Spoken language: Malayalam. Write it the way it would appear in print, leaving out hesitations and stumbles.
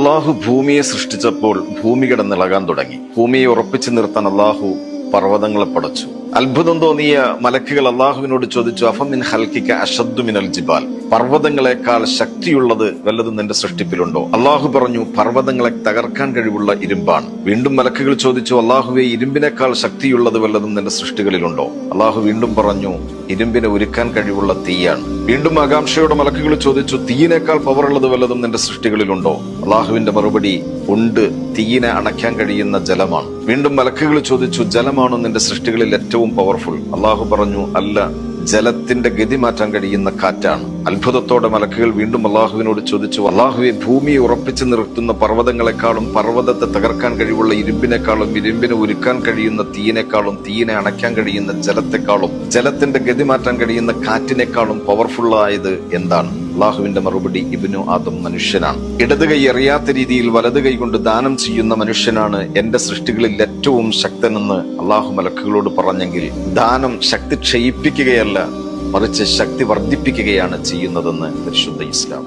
അള്ളാഹു ഭൂമിയെ സൃഷ്ടിച്ചപ്പോൾ ഭൂമി കിടന്നിളകാൻ തുടങ്ങി. ഭൂമിയെ ഉറപ്പിച്ചു നിർത്താൻ അള്ളാഹു പർവ്വതങ്ങളെ പടച്ചു. അത്ഭുതം തോന്നിയ മലക്കുകൾ അള്ളാഹുവിനോട് ചോദിച്ചു, അഫമിൻ ഹൽക്കിക അശദ്ദു മിനൽ ജിബാൽ, പർവ്വതങ്ങളെക്കാൾ ശക്തിയുള്ളത് വല്ലതും നിന്റെ സൃഷ്ടിപ്പിലുണ്ടോ? അള്ളാഹു പറഞ്ഞു, പർവ്വതങ്ങളെ തകർക്കാൻ കഴിവുള്ള ഇരുമ്പാണ്. വീണ്ടും മലക്കുകൾ ചോദിച്ചു, അള്ളാഹുവെ, ഇരുമ്പിനേക്കാൾ ശക്തിയുള്ളത് വല്ലതും നിന്റെ സൃഷ്ടികളിലുണ്ടോ? അള്ളാഹു വീണ്ടും പറഞ്ഞു, ഇരുമ്പിനെ ഉരുക്കാൻ കഴിവുള്ള തീയാണ്. വീണ്ടും ആകാംക്ഷയോടെ മലക്കുകൾ ചോദിച്ചു, തീയിനേക്കാൾ പവറുള്ളത് വല്ലതും നിന്റെ സൃഷ്ടികളിലുണ്ടോ? അള്ളാഹുവിന്റെ മറുപടി, ഉണ്ട്, തീയിനെ അണയ്ക്കാൻ കഴിയുന്ന ജലമാണ്. വീണ്ടും മലക്കുകൾ ചോദിച്ചു, ജലമാണോ നിന്റെ സൃഷ്ടികളിൽ ഏറ്റവും പവർഫുൾ? അള്ളാഹു പറഞ്ഞു, അല്ല, ജലത്തിന്റെ ഗതി മാറ്റാൻ കഴിയുന്ന കാറ്റാണ്. അത്ഭുതത്തോടെ മലക്കുകൾ വീണ്ടും അള്ളാഹുവിനോട് ചോദിച്ചു, അള്ളാഹുവെ, ഭൂമിയെ ഉറപ്പിച്ചു നിർത്തുന്ന പർവ്വതങ്ങളെക്കാളും പർവ്വതത്തെ തകർക്കാൻ കഴിവുള്ള ഇരുമ്പിനേക്കാളും ഇരുമ്പിനെ ഉരുക്കാൻ കഴിയുന്ന തീയിനേക്കാളും തീയിനെ അണയ്ക്കാൻ കഴിയുന്ന ജലത്തെക്കാളും ജലത്തിന്റെ ഗതി മാറ്റാൻ കഴിയുന്ന കാറ്റിനേക്കാളും പവർഫുള്ളായത് എന്താണ്? അള്ളാഹുവിന്റെ മറുപടി, ഇബ്നു ആദം മനുഷ്യനാണ്. ഇടത് കൈ അറിയാത്ത രീതിയിൽ വലത് കൈ കൊണ്ട് ദാനം ചെയ്യുന്ന മനുഷ്യനാണ് എന്റെ സൃഷ്ടികളിൽ ഏറ്റവും ശക്തനെന്ന് അള്ളാഹു മലക്കുകളോട് പറഞ്ഞെങ്കിൽ, ദാനം ശക്തി ക്ഷയിപ്പിക്കുകയല്ല, മറിച്ച് ശക്തി വർദ്ധിപ്പിക്കുകയാണ് ചെയ്യുന്നതെന്ന് പരിശുദ്ധ ഇസ്ലാം.